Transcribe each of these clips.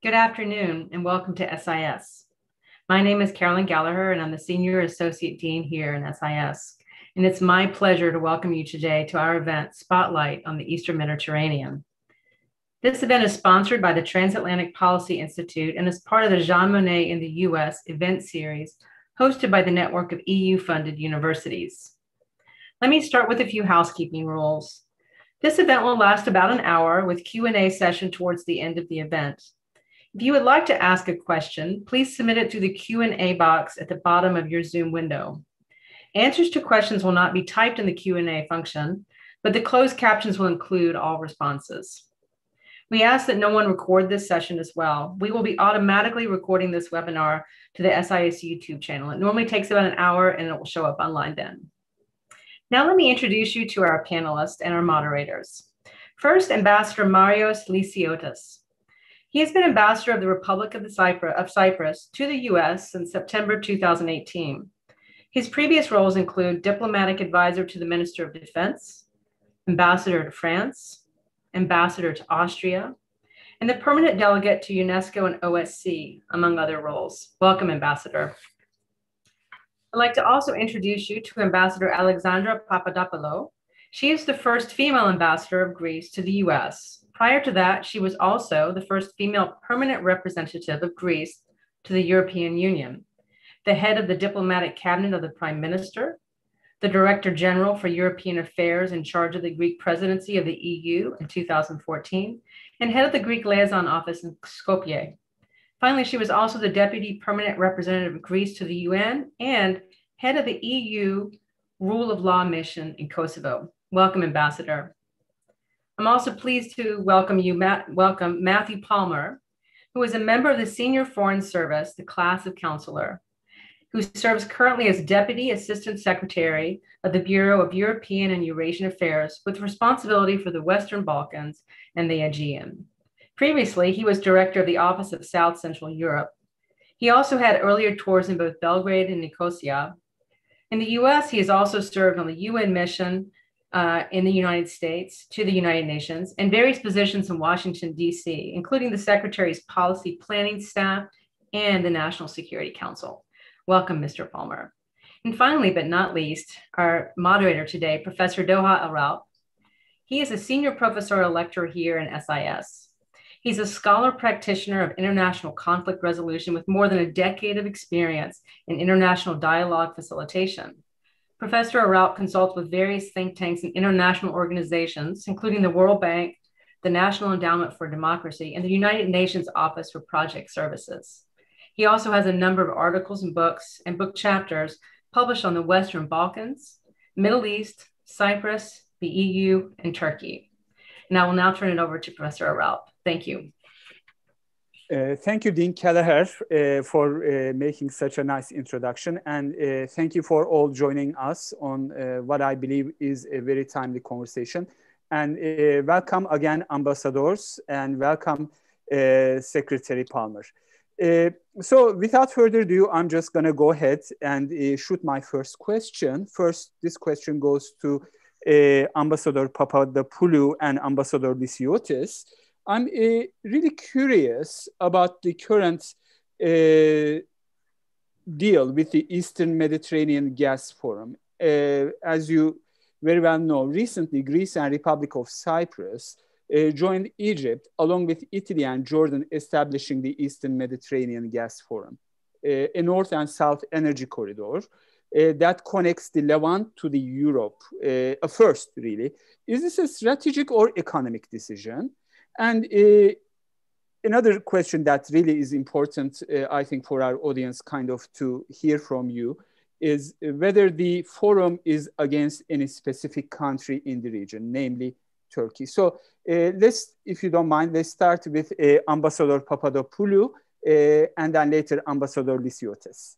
Good afternoon and welcome to SIS. My name is Carolyn Gallagher and I'm the Senior Associate Dean here in SIS. And it's my pleasure to welcome you today to our event, Spotlight on the Eastern Mediterranean. This event is sponsored by the Transatlantic Policy Institute and is part of the Jean Monnet in the US event series hosted by the network of EU-funded universities. Let me start with a few housekeeping rules. This event will last about an hour with Q&A session towards the end of the event. If you would like to ask a question, please submit it through the Q&A box at the bottom of your Zoom window. Answers to questions will not be typed in the Q&A function, but the closed captions will include all responses. We ask that no one record this session as well. We will be automatically recording this webinar to the SIS YouTube channel. It normally takes about an hour and it will show up online then. Now let me introduce you to our panelists and our moderators. First, Ambassador Marios Lysiotis. He has been ambassador of the Republic of Cyprus to the US since September 2018. His previous roles include diplomatic advisor to the Minister of Defense, ambassador to France, ambassador to Austria, and the permanent delegate to UNESCO and OSCE, among other roles. Welcome, Ambassador. I'd like to also introduce you to Ambassador Alexandra Papadopoulou. She is the first female ambassador of Greece to the US. Prior to that, she was also the first female permanent representative of Greece to the European Union, the head of the diplomatic cabinet of the Prime Minister, the Director General for European Affairs in charge of the Greek presidency of the EU in 2014, and head of the Greek liaison office in Skopje. Finally, she was also the Deputy Permanent Representative of Greece to the UN and head of the EU Rule of Law Mission in Kosovo. Welcome, Ambassador. I'm also pleased to welcome Matthew Palmer, who is a member of the Senior Foreign Service, the class of counselor, who serves currently as Deputy Assistant Secretary of the Bureau of European and Eurasian Affairs with responsibility for the Western Balkans and the Aegean. Previously, he was Director of the Office of South Central Europe. He also had earlier tours in both Belgrade and Nicosia. In the US, he has also served on the UN mission in the United States to the United Nations and various positions in Washington, D.C., including the Secretary's Policy Planning Staff and the National Security Council. Welcome, Mr. Palmer. And finally, but not least, our moderator today, Professor Doga Eralp. He is a senior professorial lecturer here in SIS. He's a scholar practitioner of international conflict resolution with more than a decade of experience in international dialogue facilitation. Professor Eralp consults with various think tanks and international organizations, including the World Bank, the National Endowment for Democracy, and the United Nations Office for Project Services. He also has a number of articles and books and book chapters published on the Western Balkans, Middle East, Cyprus, the EU, and Turkey. And I will now turn it over to Professor Eralp. Thank you. Thank you, Dean Kelleher, for making such a nice introduction. And thank you for all joining us on what I believe is a very timely conversation. And welcome again, ambassadors, and welcome, Secretary Palmer. So without further ado, I'm just going to go ahead and shoot my first question. First, this question goes to Ambassador Papadopoulou and Ambassador Lysiotis. I'm really curious about the current deal with the Eastern Mediterranean Gas Forum. As you very well know, recently Greece and Republic of Cyprus joined Egypt, along with Italy and Jordan, establishing the Eastern Mediterranean Gas Forum, a north and south energy corridor that connects the Levant to the Europe, a first, really. Is this a strategic or economic decision? And another question that really is important, I think, for our audience kind of to hear from you is whether the forum is against any specific country in the region, namely Turkey. So let's, if you don't mind, let's start with Ambassador Papadopoulou and then later Ambassador Lysiotis.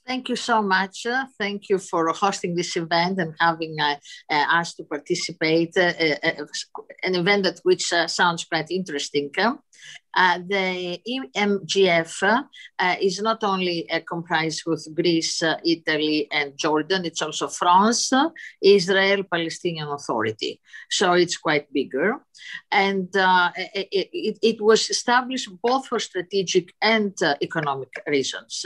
Thank you so much. Thank you for hosting this event and having us to participate, an event that which sounds quite interesting. The EMGF is not only comprised with Greece, Italy, and Jordan, it's also France, Israel, Palestinian Authority. So it's quite bigger. And it was established both for strategic and economic reasons.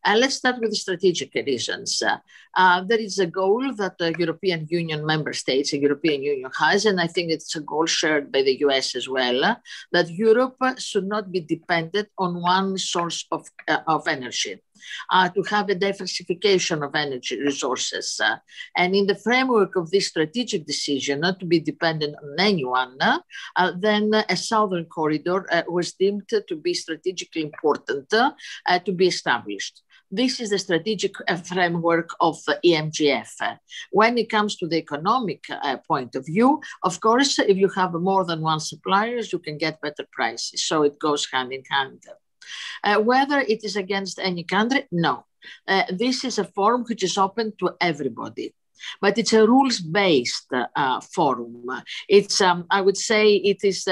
Let's start with the strategic reasons. There is a goal that the European Union member states, the European Union has, and I think it's a goal shared by the US as well, that Europe should not be dependent on one source of energy, to have a diversification of energy resources. And in the framework of this strategic decision, not to be dependent on anyone, then a southern corridor was deemed to be strategically important to be established. This is the strategic framework of EMGF. When it comes to the economic point of view, of course, if you have more than one supplier, you can get better prices. So it goes hand in hand. Whether it is against any country, no. This is a forum which is open to everybody. But it's a rules-based forum. It's, I would say, it is.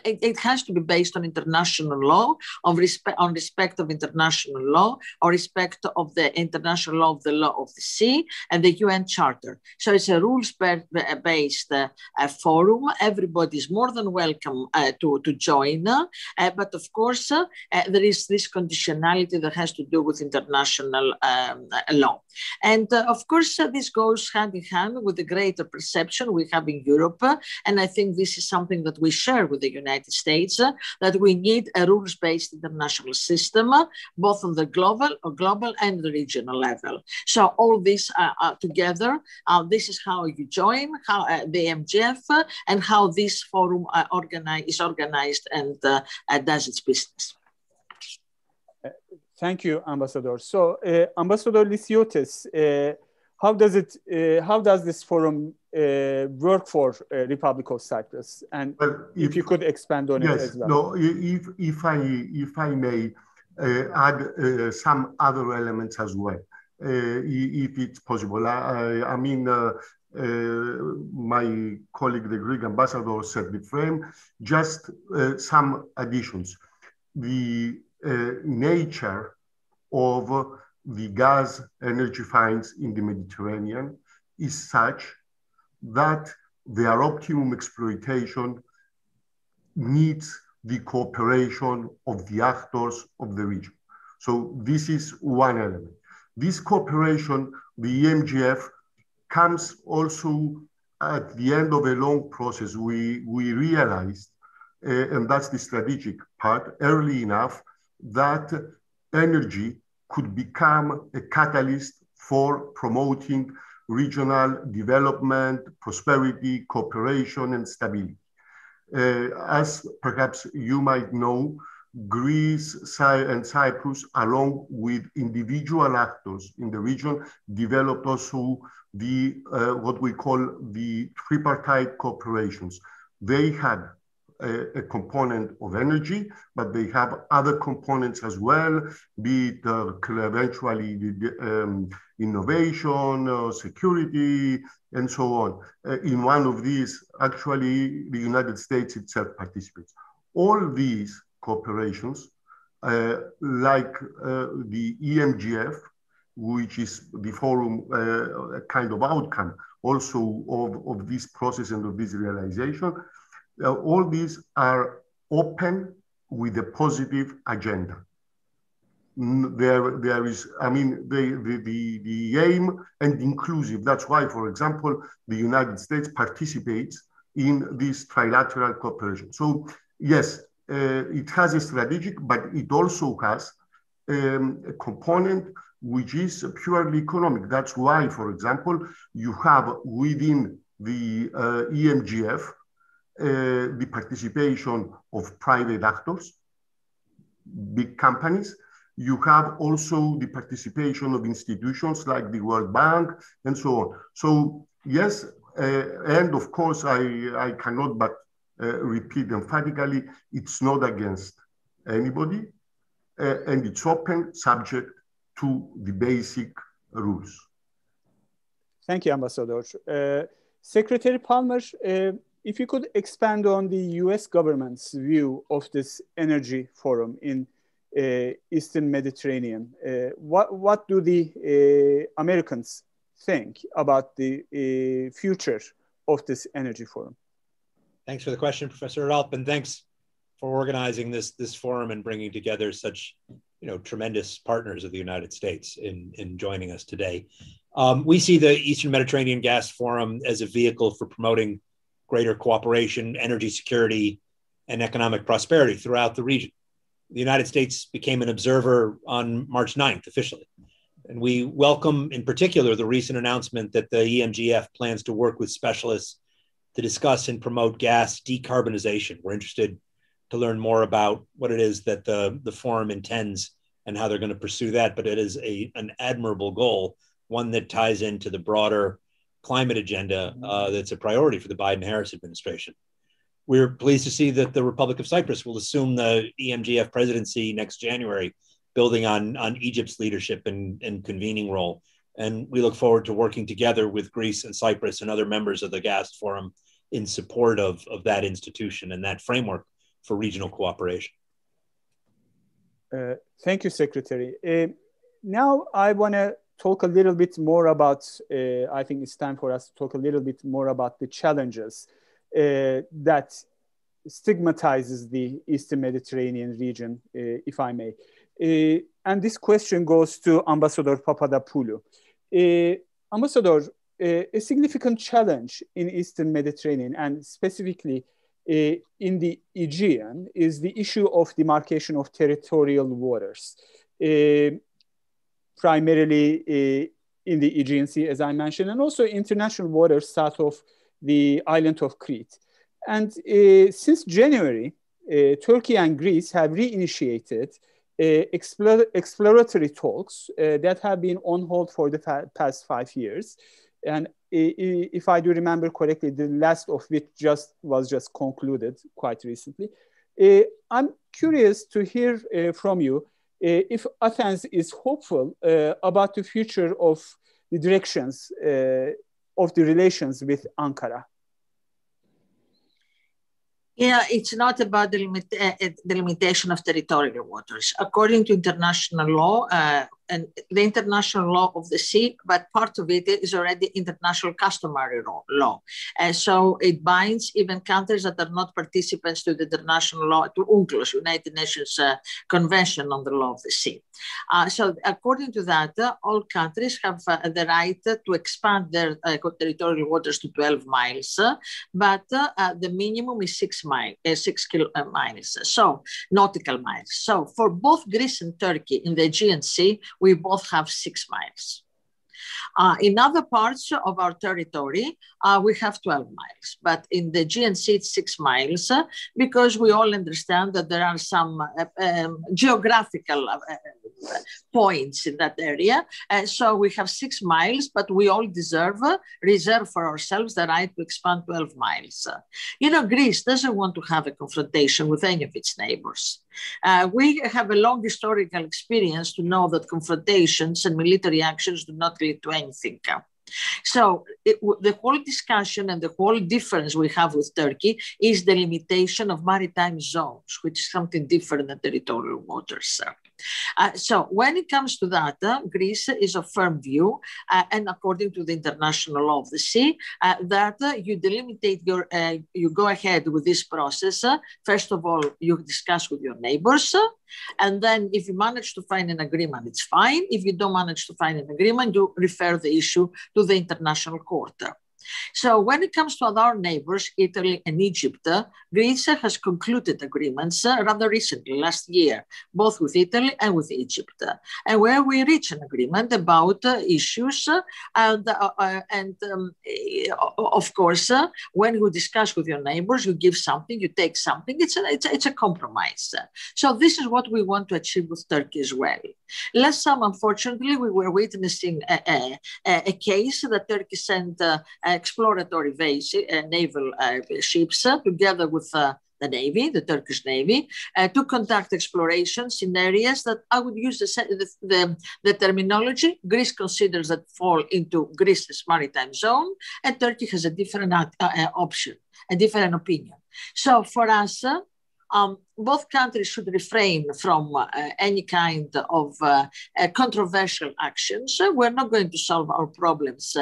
It has to be based on international law, on respect of international law, or respect of the international law of the sea and the UN Charter. So it's a rules-based forum. Everybody is more than welcome to join. But of course, there is this conditionality that has to do with international law. And of course, this goes hand in hand with the greater perception we have in Europe. And I think this is something that we share with the United States, that we need a rules-based international system, both on the global and the regional level. So all this together, this is how you join, how the MGF, and how this forum is organized and does its business. Thank you, Ambassador. So, Ambassador Lysiotis, how does this forum work for Republic of Cyprus? And well, if you could expand on it as well. No, if I may add some other elements as well, if it's possible. I mean, my colleague, the Greek ambassador, set the frame. Just some additions. The nature of the gas energy finds in the Mediterranean is such that their optimum exploitation needs the cooperation of the actors of the region. So this is one element. This cooperation, the EMGF, comes also at the end of a long process. We realized, and that's the strategic part, early enough, that energy could become a catalyst for promoting regional development, prosperity, cooperation, and stability. As perhaps you might know, Greece and Cyprus, along with individual actors in the region, developed also the what we call the tripartite cooperations. They had a component of energy, but they have other components as well, be it eventually innovation, security, and so on. In one of these, actually, the United States itself participates. All these cooperations, like the EMGF, which is the forum kind of outcome also of this process and of this realization, all these are open with a positive agenda. There is, I mean, the aim and inclusive. That's why, for example, the United States participates in this trilateral cooperation. So yes, it has a strategic, but it also has a component which is purely economic. That's why, for example, you have within the EMGF the participation of private actors, big companies. You have also the participation of institutions like the World Bank and so on. So yes, and of course, I cannot but repeat emphatically, it's not against anybody, and it's open, subject to the basic rules. Thank you, Ambassador. Secretary Palmer, if you could expand on the US government's view of this energy forum in Eastern Mediterranean, what do the Americans think about the future of this energy forum? Thanks for the question, Professor Eralp, and thanks for organizing this forum and bringing together such tremendous partners of the United States in joining us today. We see the Eastern Mediterranean Gas Forum as a vehicle for promoting greater cooperation, energy security, and economic prosperity throughout the region. The United States became an observer on March 9th officially. And we welcome in particular the recent announcement that the EMGF plans to work with specialists to discuss and promote gas decarbonization. We're interested to learn more about what it is that the forum intends and how they're going to pursue that. But it is an admirable goal, one that ties into the broader climate agenda that's a priority for the Biden-Harris administration. We're pleased to see that the Republic of Cyprus will assume the EMGF presidency next January, building on Egypt's leadership and convening role. And we look forward to working together with Greece and Cyprus and other members of the Gas Forum in support of that institution and that framework for regional cooperation. Thank you, Secretary. Now I want to talk a little bit more about, I think it's time for us to talk a little bit more about the challenges that stigmatizes the Eastern Mediterranean region, if I may. And this question goes to Ambassador Papadopoulou. Ambassador, a significant challenge in Eastern Mediterranean and specifically in the Aegean is the issue of demarcation of territorial waters, primarily in the Aegean Sea, as I mentioned, and also international waters south of the island of Crete. And since January, Turkey and Greece have reinitiated exploratory talks that have been on hold for the past 5 years. And if I do remember correctly, the last of which was just concluded quite recently. I'm curious to hear from you if Athens is hopeful about the future of the directions of the relations with Ankara. Yeah, it's not about the limitation of territorial waters. According to international law, and the international law of the sea, but part of it is already international customary law. So it binds even countries that are not participants to the international law, to UNCLOS, United Nations Convention on the Law of the Sea. So according to that, all countries have the right to expand their territorial waters to 12 miles, but the minimum is 6 miles, so nautical miles. So for both Greece and Turkey in the Aegean Sea, we both have 6 miles. In other parts of our territory, we have 12 miles, but in the Aegean Sea, it's 6 miles because we all understand that there are some geographical points in that area. So we have 6 miles, but we all reserve for ourselves the right to expand 12 miles. Greece doesn't want to have a confrontation with any of its neighbors. We have a long historical experience to know that confrontations and military actions do not lead to anything. So the whole discussion and the whole difference we have with Turkey is the limitation of maritime zones, which is something different than territorial waters. So when it comes to that, Greece is a firm view, and according to the international law of the sea, that you delimitate you go ahead with this process. First of all, you discuss with your neighbors, and then if you manage to find an agreement, it's fine. If you don't manage to find an agreement, you refer the issue to the International Court. So when it comes to our neighbors, Italy and Egypt, Greece has concluded agreements rather recently, last year, both with Italy and with Egypt, and where we reach an agreement about issues. And of course, when you discuss with your neighbors, you give something, you take something. It's a compromise. So this is what we want to achieve with Turkey as well. Last time, unfortunately, we were witnessing a case that Turkey sent exploratory naval ships together with the Navy, the Turkish Navy, to conduct explorations in areas that I would use the terminology Greece considers that fall into Greece's maritime zone, and Turkey has a different option, a different opinion. So for us, both countries should refrain from any kind of controversial actions. We're not going to solve our problems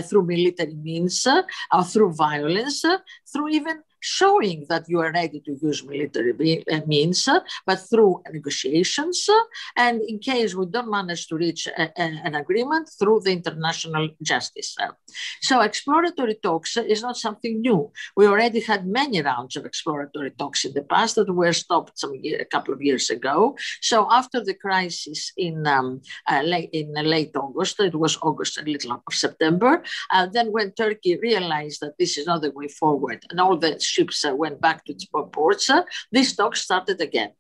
through military means or through violence, through even showing that you are ready to use military means, but through negotiations, and in case we don't manage to reach an agreement, through the international justice. So exploratory talks is not something new. We already had many rounds of exploratory talks in the past that were stopped a couple of years ago. So after the crisis in late August, it was August and a little of September, then when Turkey realized that this is not the way forward, and all the ships went back to its ports, these talks started again.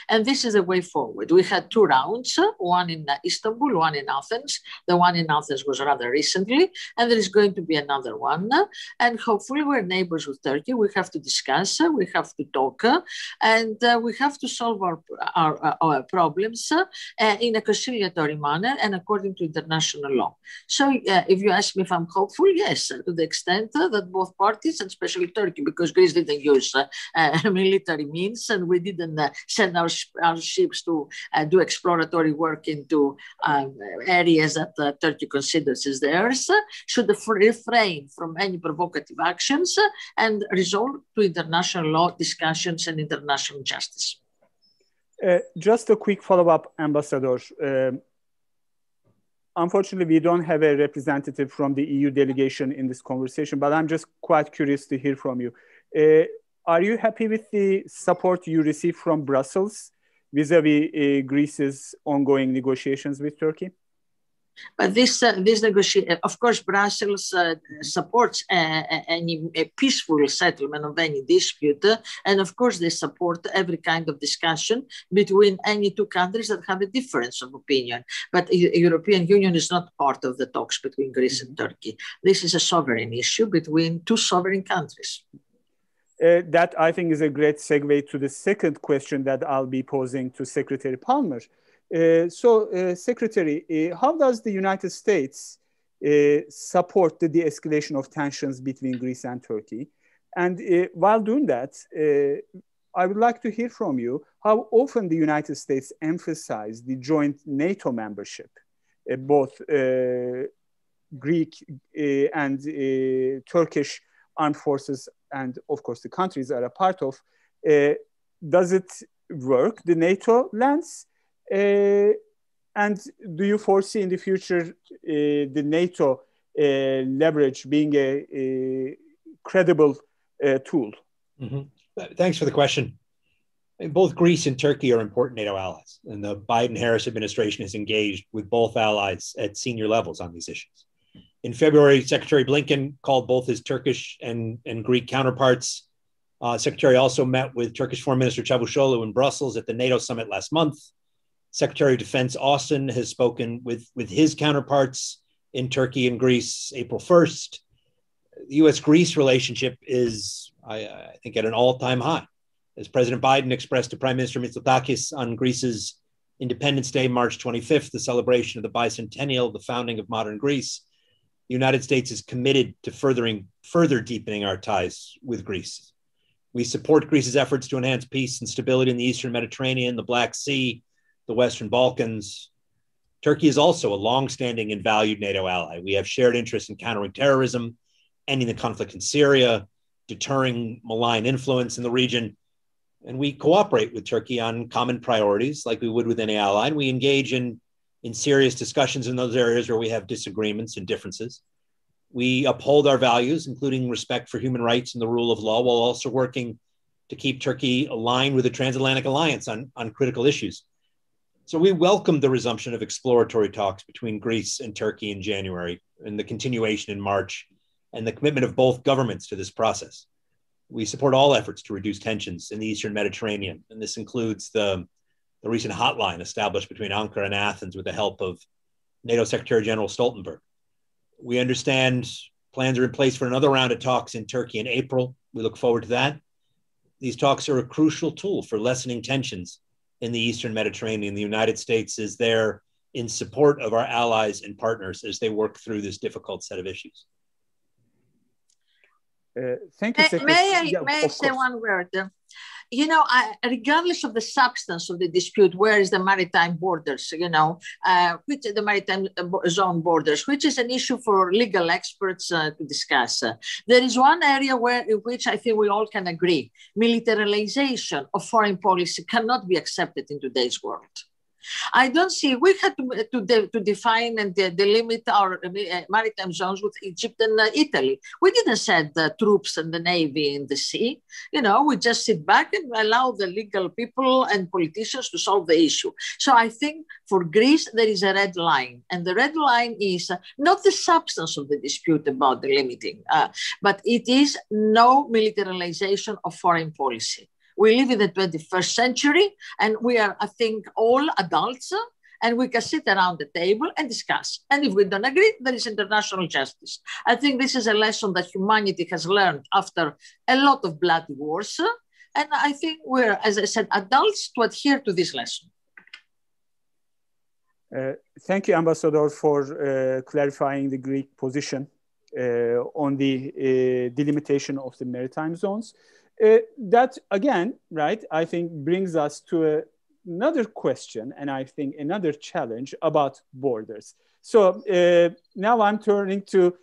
And this is the way forward. We had two rounds, one in Istanbul, one in Athens. The one in Athens was rather recently, and there is going to be another one. And hopefully we're neighbors with Turkey. We have to discuss, we have to talk, and we have to solve our problems in a conciliatory manner and according to international law. So if you ask me if I'm hopeful, yes, to the extent that both parties, and especially Turkey, because Greece didn't use military means, and we didn't send our ships to do exploratory work into areas that Turkey considers as theirs, should refrain from any provocative actions and resort to international law discussions and international justice. Just a quick follow-up, Ambassador. Unfortunately, we don't have a representative from the EU delegation in this conversation, but I'm just quite curious to hear from you. Are you happy with the support you receive from Brussels vis-a-vis Greece's ongoing negotiations with Turkey? But this negotiation, of course, Brussels supports any peaceful settlement of any dispute, and of course they support every kind of discussion between any two countries that have a difference of opinion. But the European Union is not part of the talks between Greece and Turkey. This is a sovereign issue between two sovereign countries. That, I think, is a great segue to the second question that I'll be posing to Secretary Palmer. Secretary, how does the United States support the de-escalation of tensions between Greece and Turkey? And while doing that, I would like to hear from you how often the United States emphasized the joint NATO membership, both Greek and Turkish armed forces, and of course the countries are a part of. Does it work, the NATO lens? And do you foresee in the future the NATO leverage being a credible tool? Mm-hmm. Thanks for the question. Both Greece and Turkey are important NATO allies, and the Biden-Harris administration is engaged with both allies at senior levels on these issues. In February, Secretary Blinken called both his Turkish and Greek counterparts. Secretary also met with Turkish Foreign Minister Çavuşoğlu in Brussels at the NATO summit last month. Secretary of Defense Austin has spoken with his counterparts in Turkey and Greece April 1st. The U.S.-Greece relationship is, I think, at an all-time high. As President Biden expressed to Prime Minister Mitsotakis on Greece's Independence Day, March 25th, the celebration of the bicentennial of the founding of modern Greece, the United States is committed to further deepening our ties with Greece. We support Greece's efforts to enhance peace and stability in the Eastern Mediterranean, the Black Sea, the Western Balkans. Turkey is also a longstanding and valued NATO ally. We have shared interests in countering terrorism, ending the conflict in Syria, deterring malign influence in the region. And we cooperate with Turkey on common priorities like we would with any ally. And we engage in serious discussions in those areas where we have disagreements and differences. We uphold our values, including respect for human rights and the rule of law, while also working to keep Turkey aligned with the transatlantic alliance on critical issues. So we welcome the resumption of exploratory talks between Greece and Turkey in January, and the continuation in March, and the commitment of both governments to this process. We support all efforts to reduce tensions in the Eastern Mediterranean, and this includes the recent hotline established between Ankara and Athens with the help of NATO Secretary General Stoltenberg. We understand plans are in place for another round of talks in Turkey in April. We look forward to that. these talks are a crucial tool for lessening tensions in the Eastern Mediterranean. The United States is there in support of our allies and partners as they work through this difficult set of issues. Thank you, Secretary. May I say one word? You know, regardless of the substance of the dispute, where is the maritime borders, you know, which the maritime zone borders, which is an issue for legal experts to discuss. There is one area in which I think we all can agree. Militarization of foreign policy cannot be accepted in today's world. I don't see, we had to define and delimit our maritime zones with Egypt and Italy. We didn't send the troops and the Navy in the sea. You know, we just sit back and allow the legal people and politicians to solve the issue. So I think for Greece, there is a red line. And the red line is not the substance of the dispute about the limiting, but it is no militarization of foreign policy. We live in the 21st century, and we are, I think, all adults, and we can sit around the table and discuss. And if we don't agree, there is international justice. I think this is a lesson that humanity has learned after a lot of bloody wars. And I think we're, as I said, adults to adhere to this lesson. Thank you, Ambassador, for clarifying the Greek position on the delimitation of the maritime zones. That, again, right, I think brings us to another question, and I think another challenge about borders. So now I'm turning to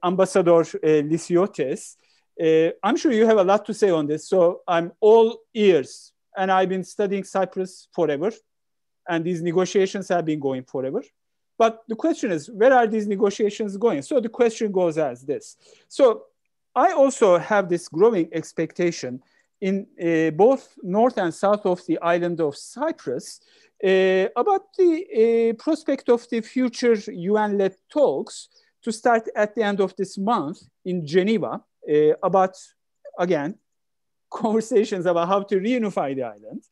Ambassador Lysiotis. I'm sure you have a lot to say on this, so I'm all ears. And I've been studying Cyprus forever, and these negotiations have been going forever. But the question is, where are these negotiations going? So the question goes as this. So I also have this growing expectation in both north and south of the island of Cyprus about the prospect of the future UN-led talks to start at the end of this month in Geneva about, again, conversations about how to reunify the island.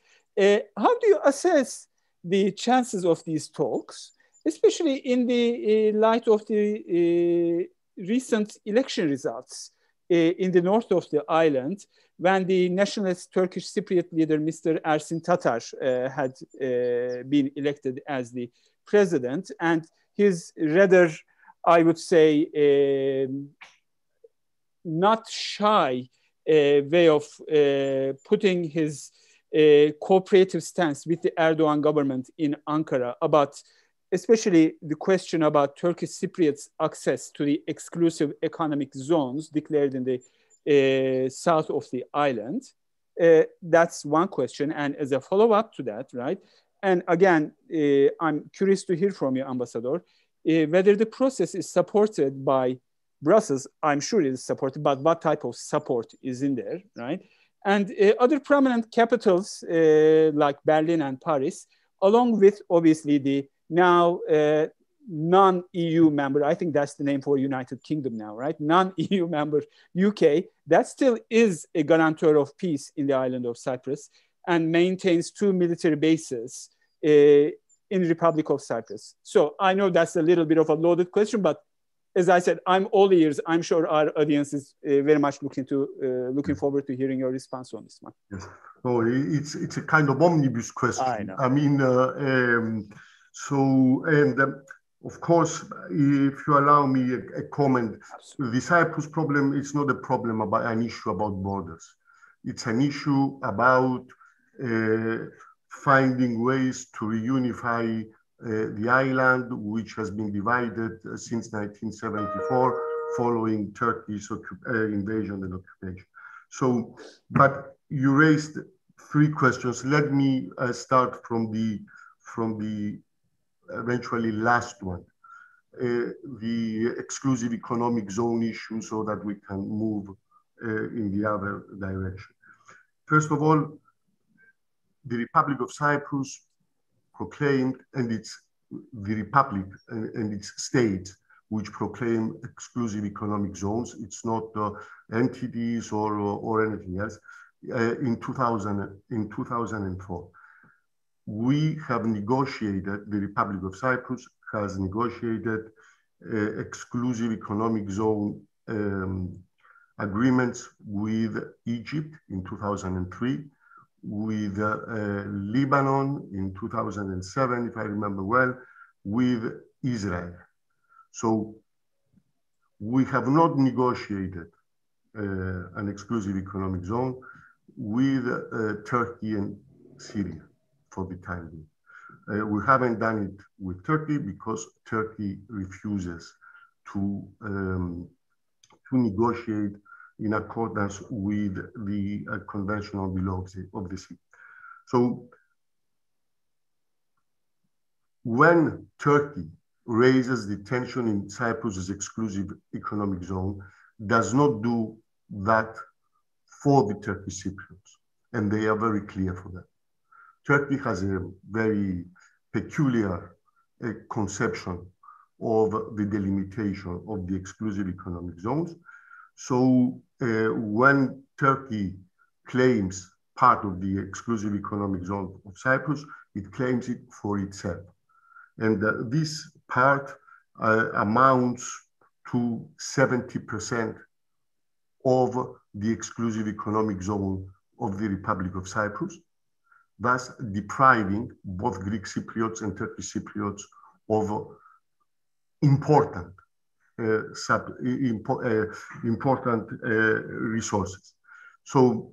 How do you assess the chances of these talks, especially in the light of the recent election results in the north of the island, when the nationalist Turkish Cypriot leader, Mr. Ersin Tatar, had been elected as the president, and his rather, I would say, not shy way of putting his cooperative stance with the Erdogan government in Ankara about especially the question about Turkish Cypriots' access to the exclusive economic zones declared in the south of the island. That's one question. And as a follow-up to that, right? And again, I'm curious to hear from you, Ambassador, whether the process is supported by Brussels. I'm sure it is supported, but what type of support is in there, right? And other prominent capitals like Berlin and Paris, along with obviously the now non-EU member, I think that's the name for United Kingdom now, right? Non-EU member UK, that still is a guarantor of peace in the island of Cyprus and maintains 2 military bases in the Republic of Cyprus. So I know that's a little bit of a loaded question, but as I said, I'm all ears. I'm sure our audience is very much looking forward to hearing your response on this one. Yes. So it's a kind of omnibus question. I know. I mean, of course, if you allow me a comment, the Cyprus problem is not a problem about an issue about borders. It's an issue about finding ways to reunify the island, which has been divided since 1974, following Turkey's invasion and occupation. So, but you raised 3 questions. Let me start from the eventually last one, the exclusive economic zone issue, so that we can move in the other direction. First of all, the Republic of Cyprus proclaimed, and it's the Republic and its states which proclaim exclusive economic zones. It's not entities or anything else. In 2004, we have negotiated, the Republic of Cyprus has negotiated exclusive economic zone agreements with Egypt in 2003, with Lebanon in 2007, if I remember well, with Israel. So we have not negotiated an exclusive economic zone with Turkey and Syria for the time being. We haven't done it with Turkey because Turkey refuses to negotiate in accordance with the conventional laws of the sea. So when Turkey raises the tension in Cyprus's exclusive economic zone, does not do that for the Turkish Cypriots, and they are very clear for that. Turkey has a very peculiar conception of the delimitation of the exclusive economic zones. So when Turkey claims part of the exclusive economic zone of Cyprus, it claims it for itself. And this part amounts to 70% of the exclusive economic zone of the Republic of Cyprus, thus depriving both Greek Cypriots and Turkish Cypriots of important resources. So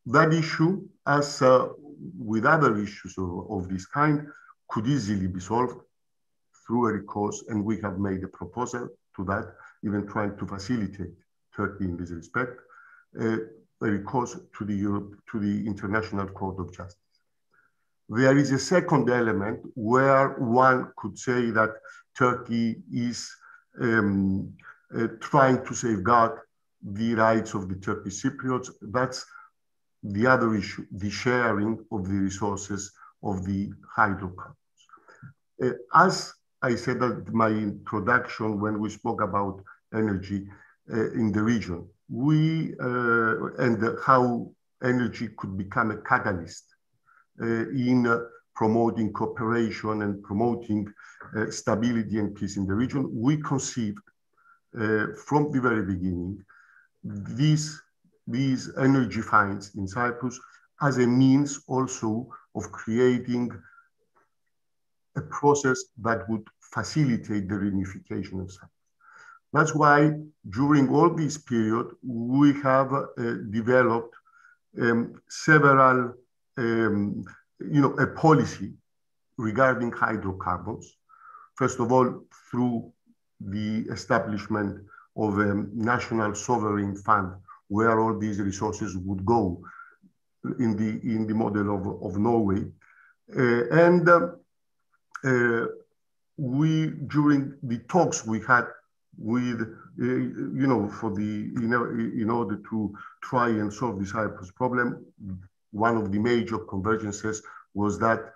that issue, as with other issues of this kind, could easily be solved through a recourse, and we have made a proposal to that, even trying to facilitate Turkey in this respect, a recourse to the International Court of Justice. There is a second element where one could say that Turkey is trying to safeguard the rights of the Turkish Cypriots. That's the other issue, the sharing of the resources of the hydrocarbons. As I said at my introduction when we spoke about energy in the region, and how energy could become a catalyst in promoting cooperation and promoting stability and peace in the region, we conceived from the very beginning these energy finds in Cyprus as a means also of creating a process that would facilitate the reunification of Cyprus. That's why during all this period, we have developed several, a policy regarding hydrocarbons. First of all, through the establishment of a national sovereign fund where all these resources would go in the model of Norway. We, during the talks we had with, in order to try and solve the Cyprus problem, one of the major convergences was that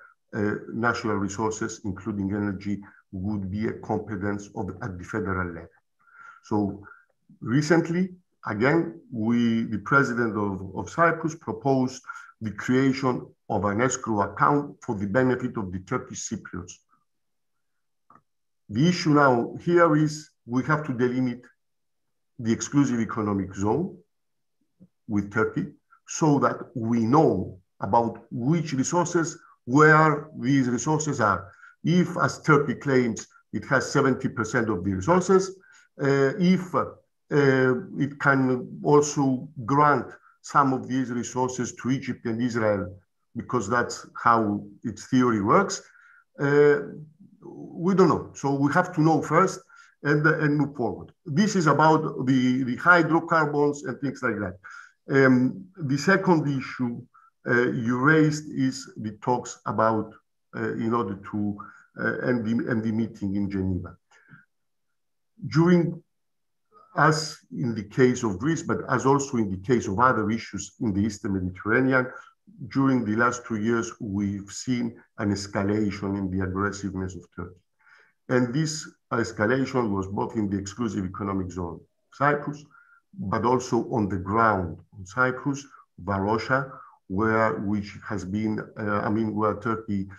natural resources, including energy, would be a competence at the federal level. So recently, again, the president of Cyprus proposed the creation of an escrow account for the benefit of the Turkish Cypriots. The issue now here is we have to delimit the exclusive economic zone with Turkey so that we know about which resources, where these resources are. If, as Turkey claims, it has 70% of the resources, if it can also grant some of these resources to Egypt and Israel, because that's how its theory works, we don't know. So we have to know first and move forward. This is about the hydrocarbons and things like that. The second issue you raised is the talks about in order to end the meeting in Geneva. As in the case of Greece, but as also in the case of other issues in the Eastern Mediterranean, during the last 2 years, we've seen an escalation in the aggressiveness of Turkey. And this escalation was both in the exclusive economic zone, Cyprus, but also on the ground in Cyprus, Varosha, which has been, where Turkey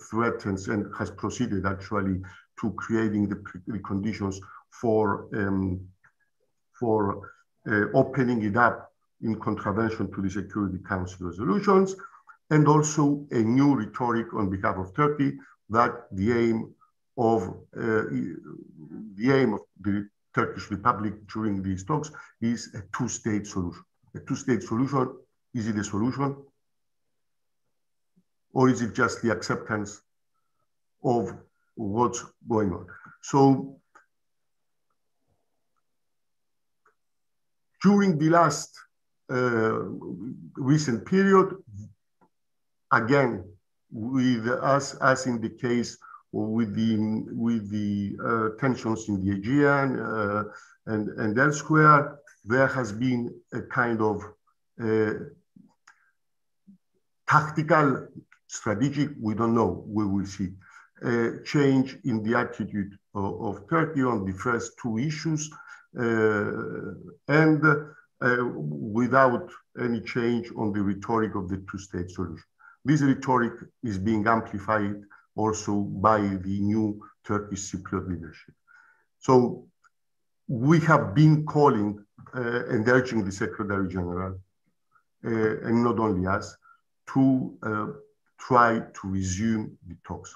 threatens and has proceeded actually to creating the conditions for opening it up in contravention to the Security Council resolutions, and also a new rhetoric on behalf of Turkey that the aim of the Turkish Republic during these talks is a two-state solution. A two-state solution, is it a solution? Or is it just the acceptance of what's going on? So during the last recent period, again, with us, as in the case with the tensions in the Aegean and elsewhere, there has been a kind of tactical, strategic, we don't know, we will see, change in the attitude of Turkey on the first two issues, and without any change on the rhetoric of the two-state solution. This rhetoric is being amplified also by the new Turkish Cypriot leadership. So we have been calling and urging the Secretary General, and not only us, to try to resume the talks.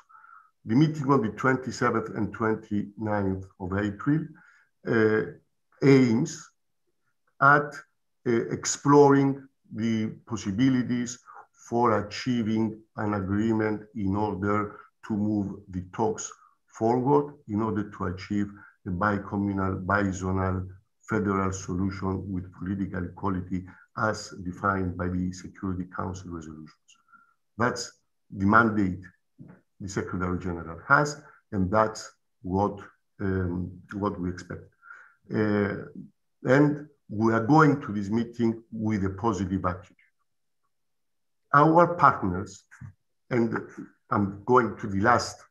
The meeting on the 27th and 29th of April aims at exploring the possibilities for achieving an agreement in order to move the talks forward, in order to achieve a bicommunal, bizonal federal solution with political equality as defined by the Security Council resolutions. That's the mandate the Secretary General has, and that's what we expect. And we are going to this meeting with a positive attitude. Our partners, and I'm going to the last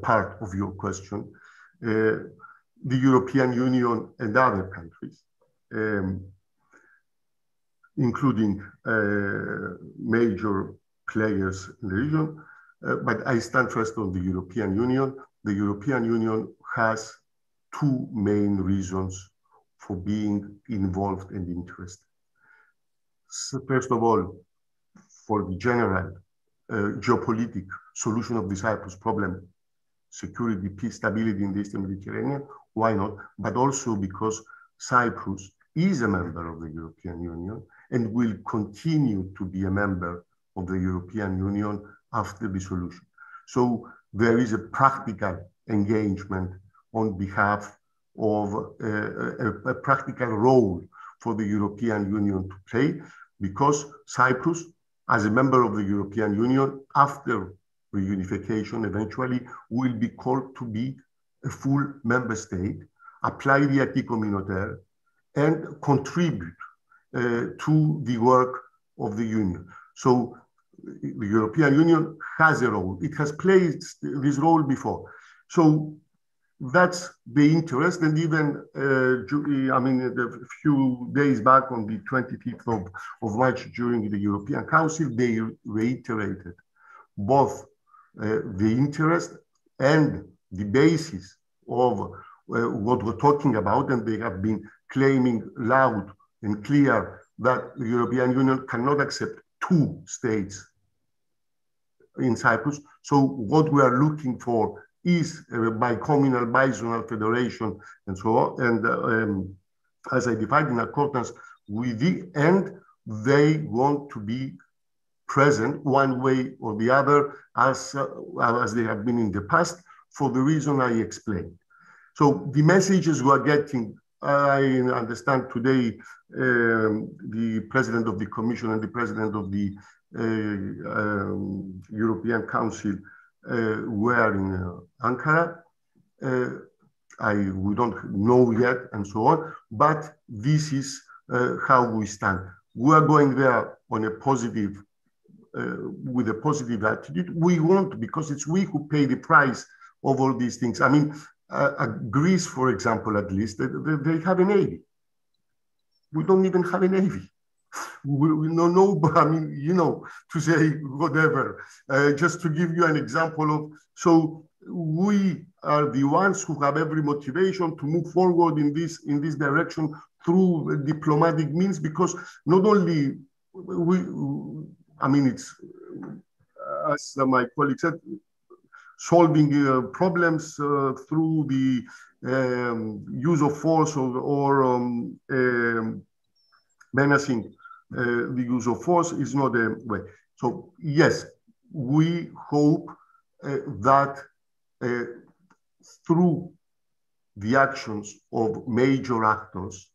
part of your question, the European Union and other countries, including major players in the region, but I stand first on the European Union. The European Union has two main reasons for being involved and interested. So first of all, for the general geopolitical solution of the Cyprus problem, security, peace, stability in the Eastern Mediterranean, why not? But also because Cyprus is a member of the European Union and will continue to be a member of the European Union after the solution. So there is a practical engagement on behalf of a practical role for the European Union to play, because Cyprus, as a member of the European Union, after reunification eventually, will be called to be a full member state, apply the acquis communautaire, and contribute to the work of the Union. So the European Union has a role. It has played this role before. So that's the interest. And even, I mean, a few days back on the 25th of March during the European Council, they reiterated both the interest and the basis of what we're talking about. And they have been claiming loud and clear that the European Union cannot accept two states in Cyprus. So what we are looking for is a bicommunal, bizonal federation and so on. And as I defined, in accordance with the end, they want to be present one way or the other as they have been in the past, for the reason I explained. So the messages we are getting, I understand today the President of the Commission and the President of the European Council were in Ankara. We don't know yet and so on, but this is how we stand. We are going there on a positive, with a positive attitude. We want, because it's we who pay the price of all these things. I mean, Greece, for example, at least, they have a navy. We don't even have a navy. We don't know, I mean, you know, to say whatever. Just to give you an example of, so we are the ones who have every motivation to move forward in this direction through diplomatic means, because not only it's, as my colleague said, solving problems through the use of force or menacing the use of force is not a way. So yes, we hope that through the actions of major actors,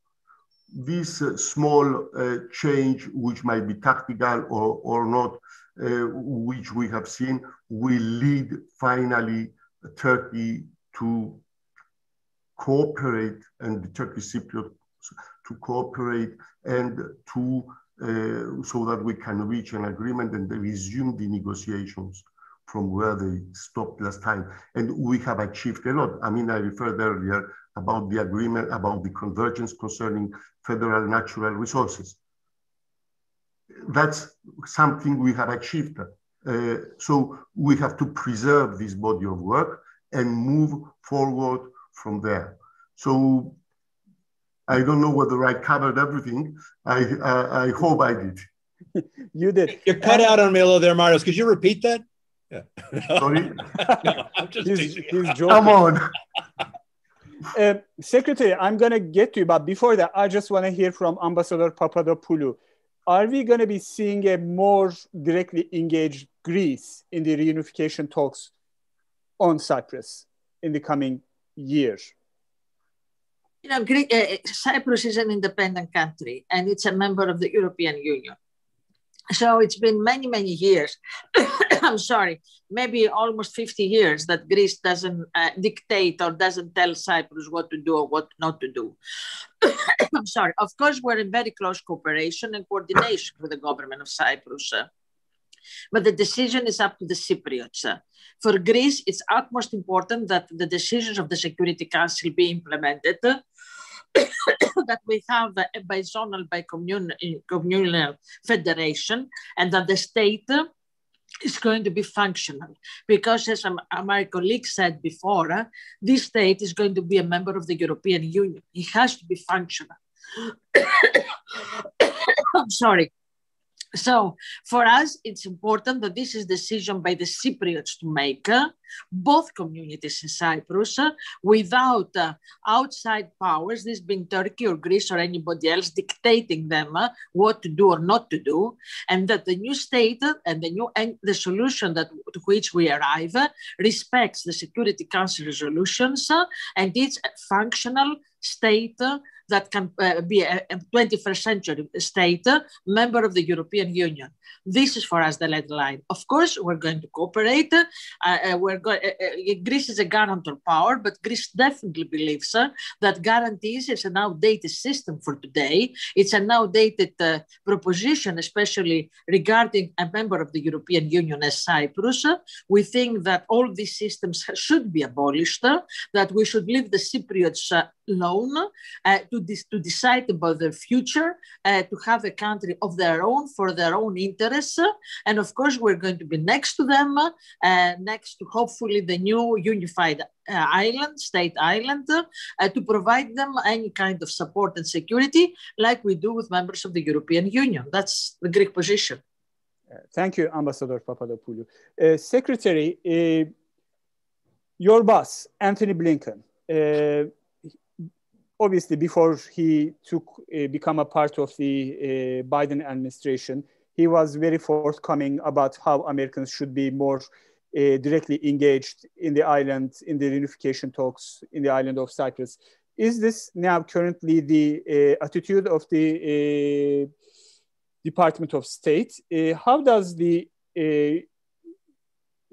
this small change, which might be tactical or not, which we have seen, will lead finally Turkey to cooperate, and the Turkish Cypriot to cooperate, and to so that we can reach an agreement and resume the negotiations from where they stopped last time. And we have achieved a lot. I mean, I referred earlier about the agreement, about the convergence concerning federal natural resources. That's something we have achieved. So we have to preserve this body of work and move forward from there. So I don't know whether I covered everything. I hope I did. You did. You cut out on me a little there, Marios. Could you repeat that? Yeah. Sorry? No, I'm just he's joking. Come on. Secretary, I'm going to get to you, but before that, I just want to hear from Ambassador Papadopoulou. Are we going to be seeing a more directly engaged Greece in the reunification talks on Cyprus in the coming years? You know, Cyprus is an independent country, and it's a member of the European Union. So it's been many, many years, I'm sorry, maybe almost 50 years that Greece doesn't dictate or doesn't tell Cyprus what to do or what not to do. I'm sorry. Of course, we're in very close cooperation and coordination with the government of Cyprus. But the decision is up to the Cypriots. For Greece, it's utmost important that the decisions of the Security Council be implemented, that we have a bizonal, communal federation, and that the state is going to be functional. Because as my colleague said before, this state is going to be a member of the European Union. It has to be functional. I'm sorry. So for us, it's important that this is a decision by the Cypriots to make, both communities in Cyprus, without outside powers, this being Turkey or Greece or anybody else, dictating them what to do or not to do, and that the new state and the solution to which we arrive respects the Security Council resolutions and it's a functional state that can be a 21st century state, member of the European Union. This is for us the red line. Of course, we're going to cooperate. Greece is a guarantor power, but Greece definitely believes that guarantees is an outdated system for today. It's an outdated proposition, especially regarding a member of the European Union as Cyprus. We think that all these systems should be abolished, that we should leave the Cypriots alone to decide about their future, to have a country of their own for their own interests. And of course, we're going to be next to them, next to hopefully the new unified state island, to provide them any kind of support and security like we do with members of the European Union. That's the Greek position. Thank you, Ambassador Papadopoulou. Secretary, your boss, Anthony Blinken, obviously before he become a part of the Biden administration, he was very forthcoming about how Americans should be more directly engaged in the island, in the reunification talks in the island of Cyprus. Is this now currently the attitude of the Department of State? How does the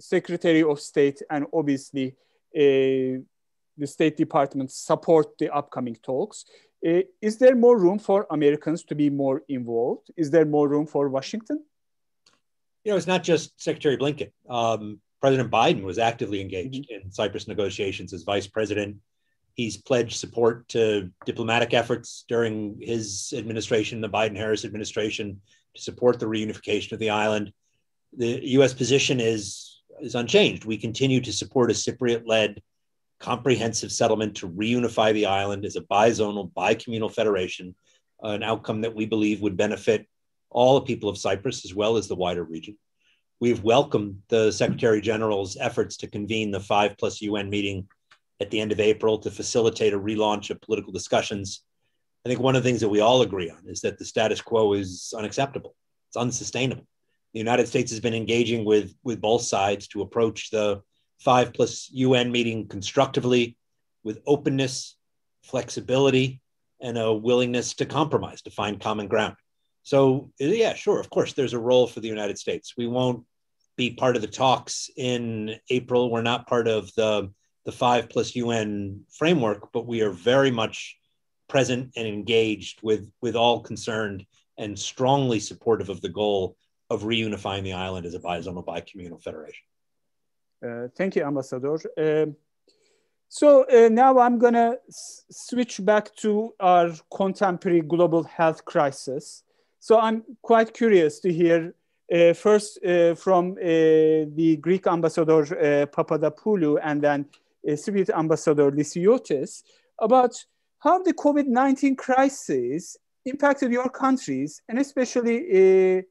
Secretary of State and obviously the State Department support the upcoming talks? Is there more room for Americans to be more involved? Is there more room for Washington? You know, it's not just Secretary Blinken. President Biden was actively engaged in Cyprus negotiations as vice president. He's pledged support to diplomatic efforts during his administration, the Biden-Harris administration, to support the reunification of the island. The U.S. position is unchanged. We continue to support a Cypriot-led comprehensive settlement to reunify the island as a bizonal, bicommunal federation, an outcome that we believe would benefit all the people of Cyprus as well as the wider region. We've welcomed the Secretary General's efforts to convene the 5+ UN meeting at the end of April to facilitate a relaunch of political discussions. I think one of the things that we all agree on is that the status quo is unacceptable. It's unsustainable. The United States has been engaging with both sides to approach the 5+ UN meeting constructively, with openness, flexibility, and a willingness to compromise, to find common ground. So yeah, sure, of course, there's a role for the United States. We won't be part of the talks in April. We're not part of the 5+ UN framework, but we are very much present and engaged with all concerned and strongly supportive of the goal of reunifying the island as a bizonal, bicommunal federation. Thank you, Ambassador. So now I'm going to switch back to our contemporary global health crisis. So I'm quite curious to hear first from the Greek Ambassador Papadopoulou and then Cypriot Ambassador Lysiotis about how the COVID-19 crisis impacted your countries, and especially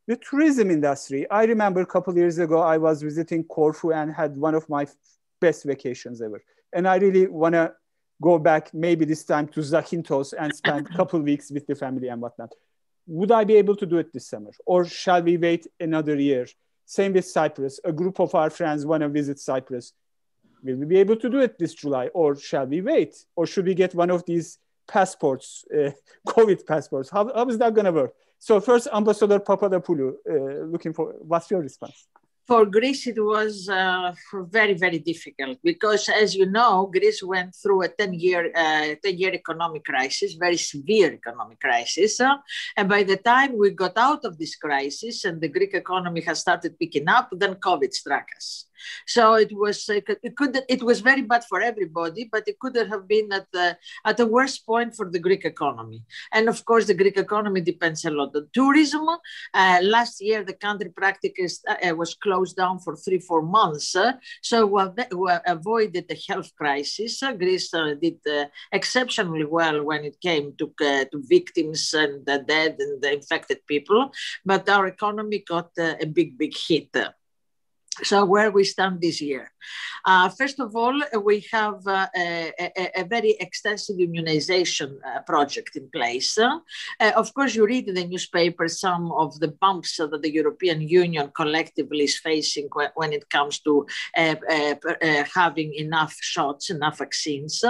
the tourism industry. I remember a couple of years ago, I was visiting Corfu and had one of my best vacations ever. And I really want to go back maybe this time to Zakynthos and spend a couple of weeks with the family and whatnot. Would I be able to do it this summer? Or shall we wait another year? Same with Cyprus. A group of our friends want to visit Cyprus. Will we be able to do it this July? Or shall we wait? Or should we get one of these passports, COVID passports? How is that going to work? So first, Ambassador Papadopoulou, looking for, what's your response? For Greece, it was very, very difficult because, as you know, Greece went through a 10-year economic crisis, very severe economic crisis. And by the time we got out of this crisis and the Greek economy has started picking up, then COVID struck us. So it was very bad for everybody, but it couldn't have been at the worst point for the Greek economy. And of course, the Greek economy depends a lot on tourism. Last year, the country practically was closed down for 3-4 months. So we avoided the health crisis. Greece did exceptionally well when it came to victims and the dead and the infected people. But our economy got a big, big hit. So where we stand this year. First of all, we have a very extensive immunization project in place. Of course, you read in the newspaper some of the bumps that the European Union collectively is facing when it comes to having enough shots, enough vaccines.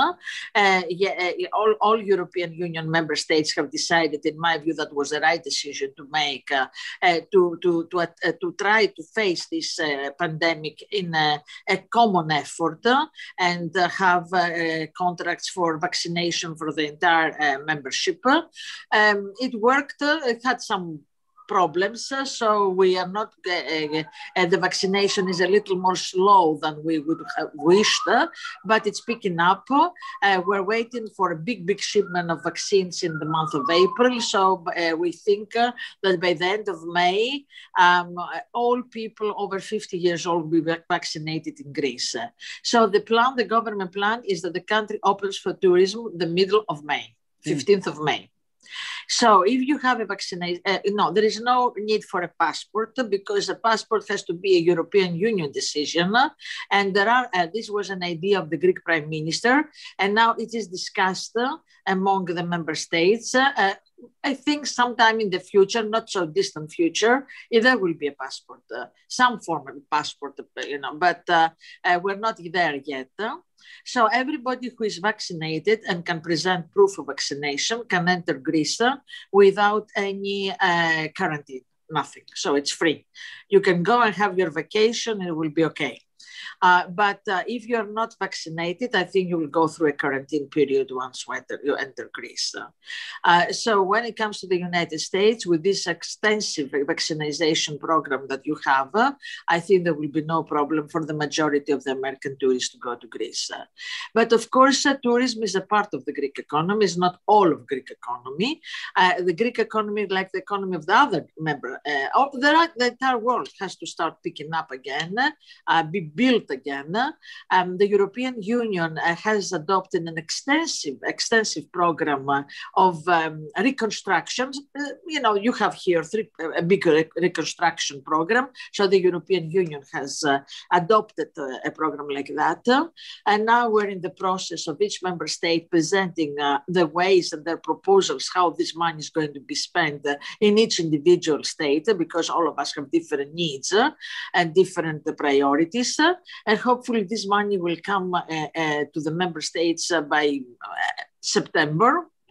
All European Union member states have decided, in my view, that was the right decision to make to try to face this pandemic in a common effort and have contracts for vaccination for the entire membership. It worked. It had some problems, so we are not, the vaccination is a little more slow than we would have wished, but it's picking up. We're waiting for a big shipment of vaccines in the month of April, so we think that by the end of May, all people over 50 years old will be vaccinated in Greece. So the plan, the government plan, is that the country opens for tourism the middle of May, 15th of May. So if you have a vaccination, no, there is no need for a passport because a passport has to be a European Union decision. And there are, this was an idea of the Greek Prime Minister, and now it is discussed among the member states. I think sometime in the future, not so distant future, there will be a passport, some form of passport, but we're not there yet. So everybody who is vaccinated and can present proof of vaccination can enter Greece without any quarantine, nothing. So it's free. You can go and have your vacation and it will be okay. But if you're not vaccinated, I think you will go through a quarantine period once you enter Greece. So when it comes to the United States, with this extensive vaccination program that you have, I think there will be no problem for the majority of the American tourists to go to Greece. But of course, tourism is a part of the Greek economy, it's not all of Greek economy. The Greek economy, like the economy of the other member, the entire world has to start picking up again, be built again. The European Union has adopted an extensive program of reconstruction. You have here a big reconstruction program. So the European Union has adopted a program like that. And now we're in the process of each member state presenting the ways and their proposals, how this money is going to be spent in each individual state, because all of us have different needs and different priorities. And hopefully this money will come to the member states by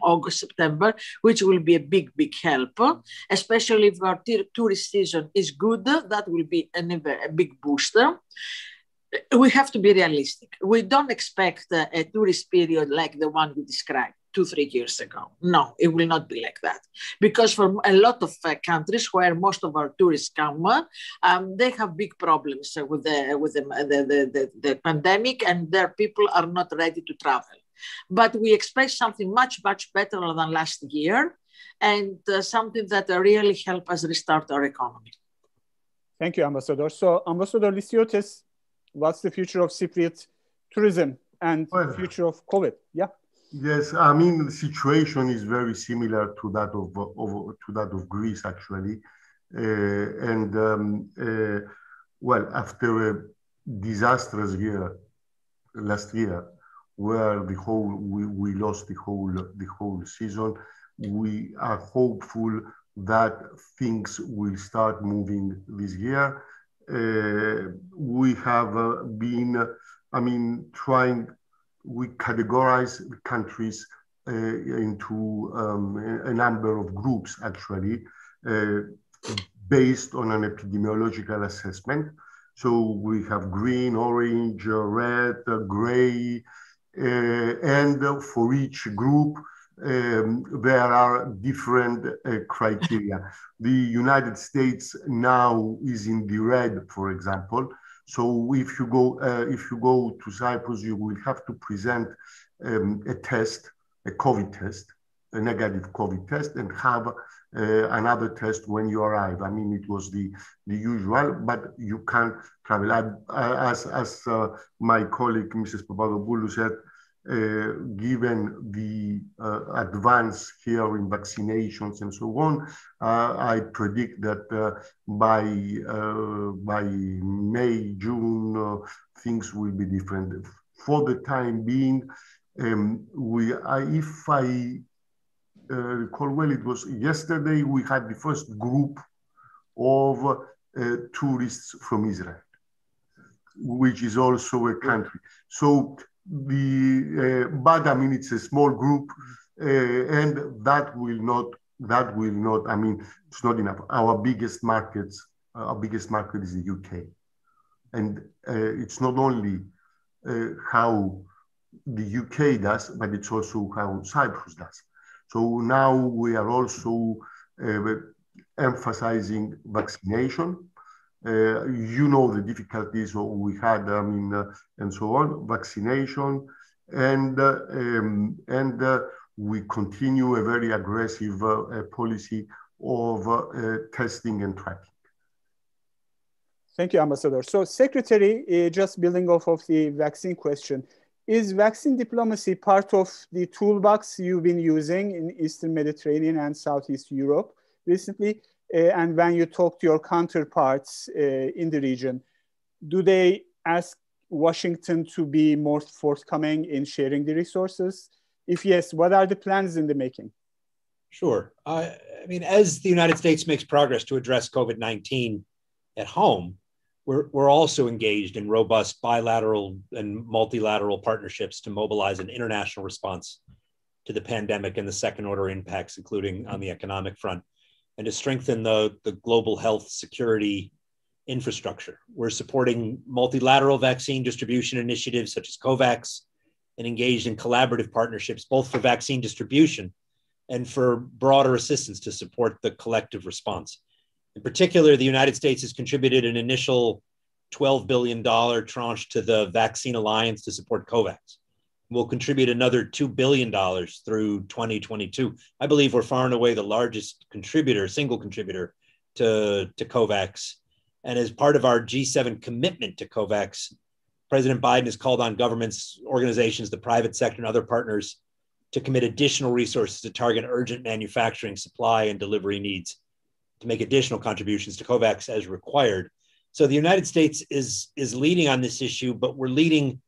August, September, which will be a big help, especially if our tourist season is good. That will be a big booster. We have to be realistic. We don't expect a tourist period like the one we described 2-3 years ago. No, it will not be like that. Because for a lot of countries where most of our tourists come, they have big problems with the pandemic, and their people are not ready to travel. But we expect something much better than last year, and something that really help us restart our economy. Thank you, Ambassador. So, Ambassador Lysiotis, what's the future of Cypriot tourism and future of COVID? Yeah. Yes, I mean, the situation is very similar to that of Greece, actually. Well, after a disastrous year last year, where we lost the whole season, we are hopeful that things will start moving this year. We have we categorize the countries into a number of groups, actually, based on an epidemiological assessment. So we have green, orange, red, gray, and for each group, there are different criteria. The United States now is in the red, for example. So if you go to Cyprus, you will have to present a test, a COVID test, a negative COVID test, and have another test when you arrive. I mean, it was the usual, but you can't travel. As my colleague, Mrs. Papadopoulou, said, given the advance here in vaccinations and so on, I predict that by May, June, things will be different. For the time being, if I recall well, it was yesterday we had the first group of tourists from Israel, which is also a country. So but I mean, it's a small group, and that will not. I mean, it's not enough. Our biggest market is the UK, and it's not only how the UK does, but it's also how Cyprus does. So now we are also emphasizing vaccination. You know the difficulties we had, and so on, vaccination, and we continue a very aggressive policy of testing and tracking. Thank you, Ambassador. So, Secretary, just building off of the vaccine question, is vaccine diplomacy part of the toolbox you've been using in Eastern Mediterranean and Southeast Europe recently? And when you talk to your counterparts in the region, do they ask Washington to be more forthcoming in sharing the resources? If yes, what are the plans in the making? Sure. I mean, as the United States makes progress to address COVID-19 at home, we're also engaged in robust bilateral and multilateral partnerships to mobilize an international response to the pandemic and the second-order impacts, including on the economic front, and to strengthen the global health security infrastructure. We're supporting multilateral vaccine distribution initiatives such as COVAX and engaged in collaborative partnerships, both for vaccine distribution and for broader assistance to support the collective response. In particular, the United States has contributed an initial $12 billion tranche to the Vaccine Alliance to support COVAX. We'll contribute another $2 billion through 2022. I believe we're far and away the largest contributor, single contributor to COVAX. And as part of our G7 commitment to COVAX, President Biden has called on governments, organizations, the private sector, and other partners to commit additional resources to target urgent manufacturing, supply, and delivery needs, to make additional contributions to COVAX as required. So the United States is leading on this issue, but we're leading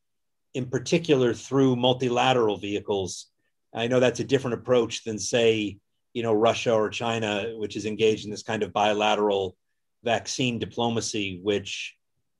in particular through multilateral vehicles. I know that's a different approach than, say, Russia or China, which is engaged in this kind of bilateral vaccine diplomacy, which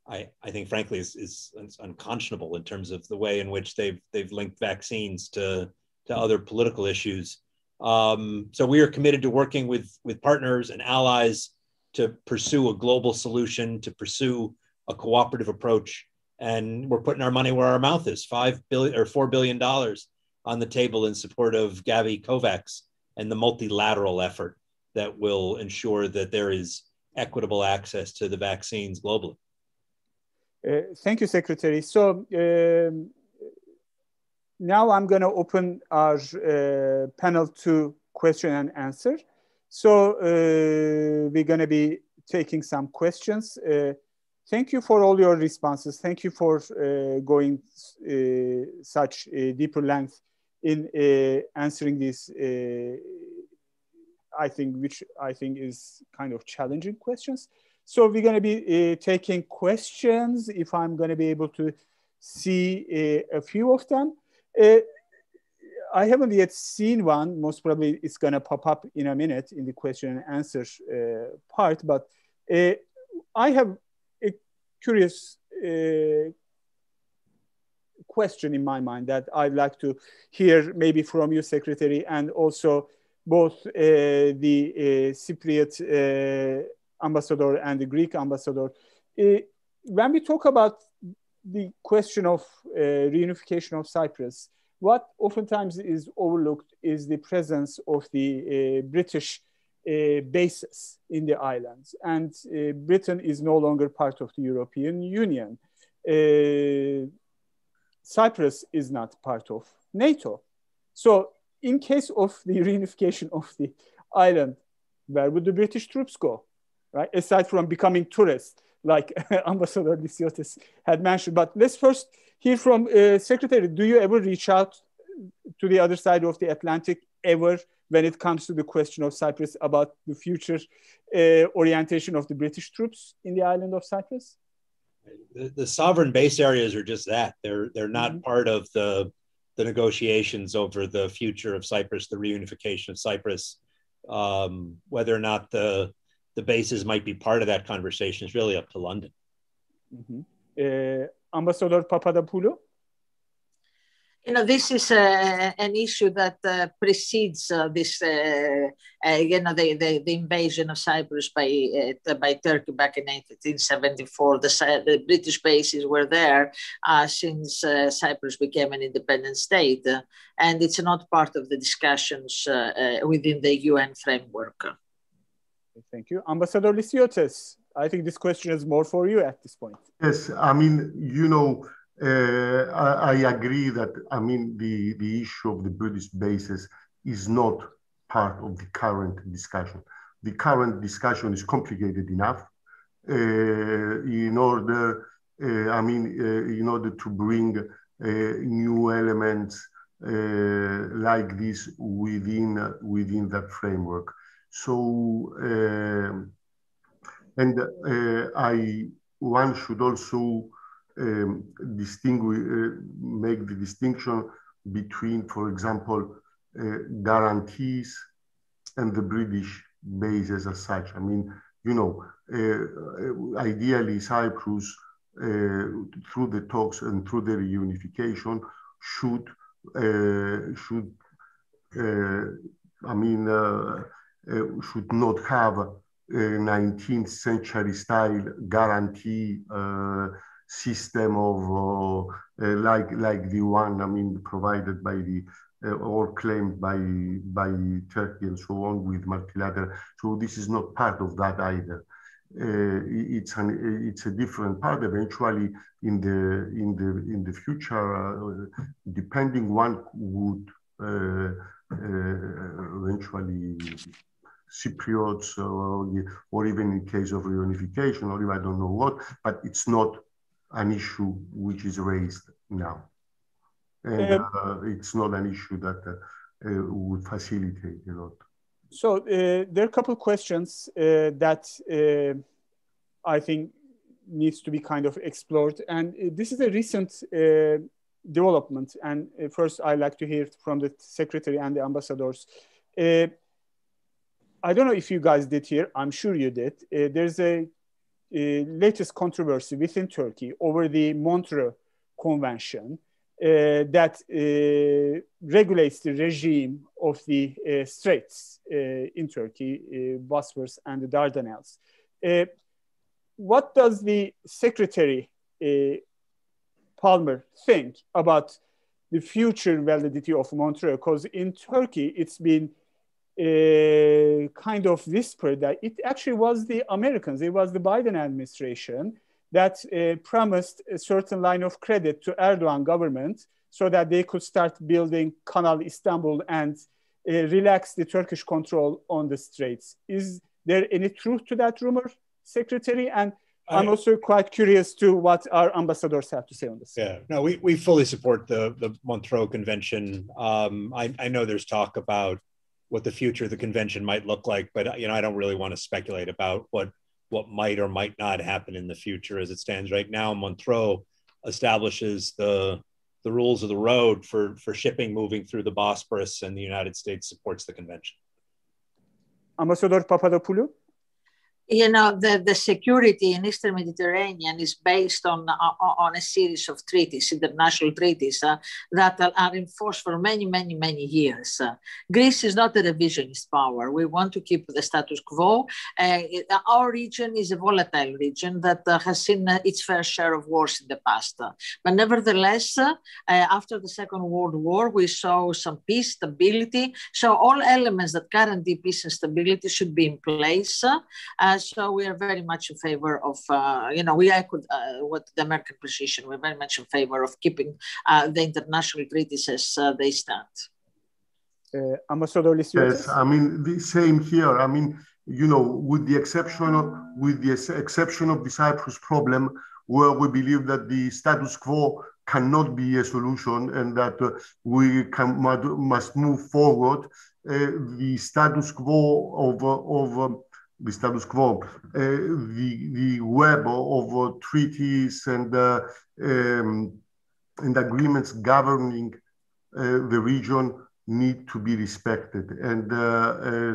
I think, frankly, is unconscionable in terms of the way in which they've linked vaccines to other political issues. So we are committed to working with partners and allies to pursue a global solution, to pursue a cooperative approach. And we're putting our money where our mouth is, $4 billion on the table in support of Gavi COVAX and the multilateral effort that will ensure that there is equitable access to the vaccines globally. Thank you, Secretary. So now I'm going to open our panel to question and answer. So we're going to be taking some questions. Thank you for all your responses. Thank you for going such a deeper length in answering this, which I think is kind of challenging questions. So we're going to be taking questions, if I'm going to be able to see a few of them. I haven't yet seen one. Most probably it's going to pop up in a minute in the question and answer part. But I have a curious question in my mind that I'd like to hear maybe from you, Secretary, and also both the Cypriot ambassador and the Greek ambassador. When we talk about the question of reunification of Cyprus, what oftentimes is overlooked is the presence of the British bases in the islands. And Britain is no longer part of the European Union. Cyprus is not part of NATO. So in case of the reunification of the island, where would the British troops go, right? Aside from becoming tourists, like Ambassador Lysiotis had mentioned. But let's first hear from Secretary. Do you ever reach out to the other side of the Atlantic ever when it comes to the question of Cyprus about the future orientation of the British troops in the island of Cyprus? The sovereign base areas are just that. They're not part of the negotiations over the future of Cyprus, the reunification of Cyprus. Whether or not the bases might be part of that conversation is really up to London. Ambassador Papadopoulou? This is an issue that precedes this, the invasion of Cyprus by Turkey back in 1874. The British bases were there since Cyprus became an independent state, and it's not part of the discussions within the UN framework. Thank you. Ambassador Lysiotis, I think this question is more for you at this point. Yes, I mean, I agree that, the issue of the British bases is not part of the current discussion. The current discussion is complicated enough in order to bring new elements like this within that framework. So, one should also make the distinction between, for example, guarantees and the British bases as such. Ideally, Cyprus, through the talks and through the reunification, should not have a 19th century style guarantee system of like the one provided by the or claimed by Turkey and so on with multilateral. So this is not part of that either. It's a different part. Eventually, in the future, depending, one would eventually Cypriots or even in case of reunification or even I don't know what, but it's not an issue which is raised now. And it's not an issue that would facilitate a lot. So there are a couple of questions that I think needs to be kind of explored. And this is a recent development. And first, I'd like to hear from the Secretary and the ambassadors. I don't know if you guys did hear, I'm sure you did. There's a latest controversy within Turkey over the Montreal Convention that regulates the regime of the straits in Turkey, Bosphorus and the Dardanelles. What does the Secretary Palmer think about the future validity of Montreal? Because in Turkey, it's been kind of whispered that it actually was the Americans, it was the Biden administration that promised a certain line of credit to Erdogan government so that they could start building Canal Istanbul and relax the Turkish control on the straits. Is there any truth to that rumor, Secretary? And I'm also quite curious to what our ambassadors have to say on this. Yeah, no, we fully support the Montreux Convention. I know there's talk about what the future of the convention might look like, but I don't really want to speculate about what might or might not happen in the future. As it stands right now, Montreux establishes the rules of the road for shipping moving through the Bosporus, and the United States supports the convention. Ambassador Papadopoulou? The security in Eastern Mediterranean is based on a series of treaties, international treaties that are enforced for many, many, many years. Greece is not a revisionist power. We want to keep the status quo. Our region is a volatile region that has seen its fair share of wars in the past. But nevertheless, after the Second World War, we saw some peace, stability. So all elements that guarantee peace and stability should be in place. So we are very much in favor of, we echoed what the American position. We're very much in favor of keeping the international treaties as they stand. Ambassador Lysiotis? Yes, I mean, the same here. I mean, with the exception of the Cyprus problem, where we believe that the status quo cannot be a solution and that we must move forward, the status quo the web of treaties and agreements governing the region need to be respected. And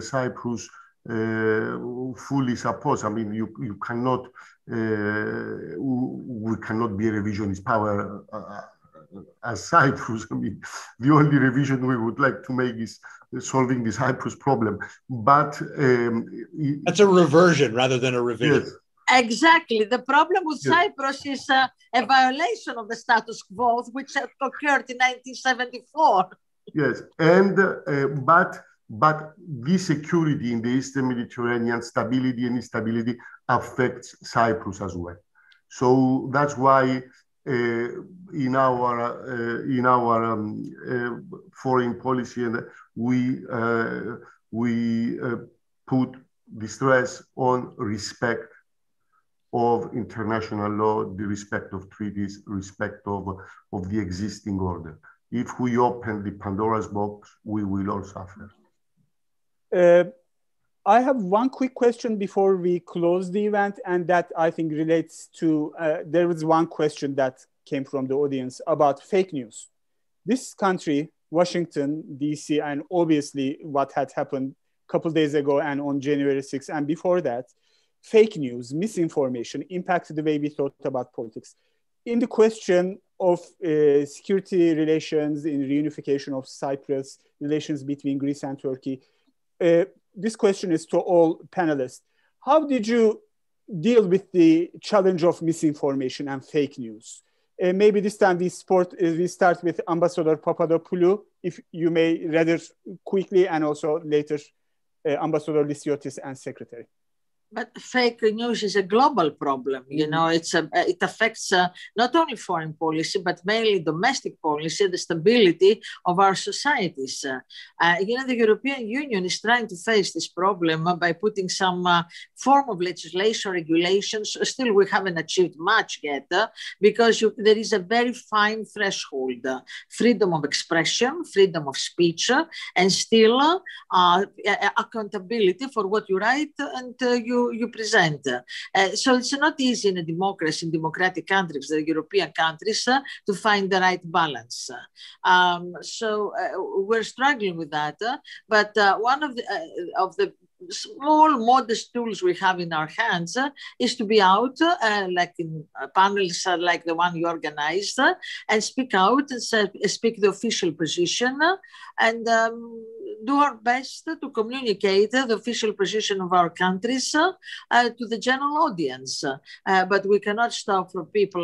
Cyprus fully supports. I mean, you cannot, we cannot be a revisionist power as Cyprus. I mean, the only revision we would like to make is solving the Cyprus problem. But that's a reversion rather than a revision. Yes. Exactly. The problem with Cyprus is a violation of the status quo, which occurred in 1974. Yes, and but the security in the Eastern Mediterranean, stability and instability affects Cyprus as well. So that's why in our foreign policy, and we put the stress on respect of international law, the respect of treaties, respect of the existing order. If we open the Pandora's box, we will all suffer. I have one quick question before we close the event, and that I think relates to, there was one question that came from the audience about fake news. This country, Washington, DC, and obviously what had happened a couple of days ago and on January 6th and before that, fake news, misinformation impacted the way we thought about politics. In the question of security relations, in reunification of Cyprus, relations between Greece and Turkey, this question is to all panelists. How did you deal with the challenge of misinformation and fake news? Maybe this time we start with Ambassador Papadopoulou, if you may rather quickly, and also later Ambassador Lysiotis and Secretary. But fake news is a global problem. You know, it affects not only foreign policy, but mainly domestic policy, the stability of our societies. You know, the European Union is trying to face this problem by putting some form of legislation, regulations. Still, we haven't achieved much yet because there is a very fine threshold, freedom of expression, freedom of speech, and still accountability for what you write and you present. So it's not easy in a democracy, in democratic countries, the European countries, to find the right balance. So we're struggling with that. But one of the small, modest tools we have in our hands is to be out, like in panels like the one you organized, and speak out and speak the official position, and do our best to communicate the official position of our countries to the general audience. But we cannot stop for people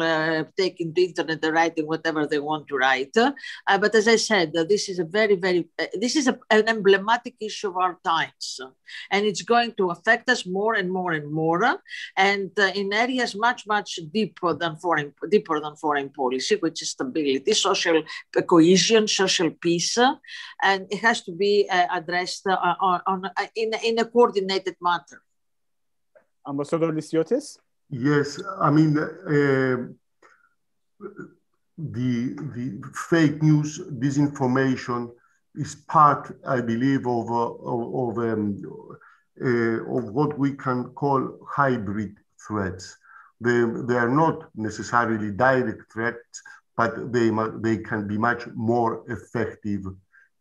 taking the internet and writing whatever they want to write. But as I said, this is a this is an emblematic issue of our times. And it's going to affect us more and more and more, and in areas much, much deeper than foreign policy, which is stability, social cohesion, social peace, and it has to be addressed in a coordinated manner. Ambassador Lysiotis? Yes, I mean, the fake news, disinformation is part, I believe, of what we can call hybrid threats. They are not necessarily direct threats, but they can be much more effective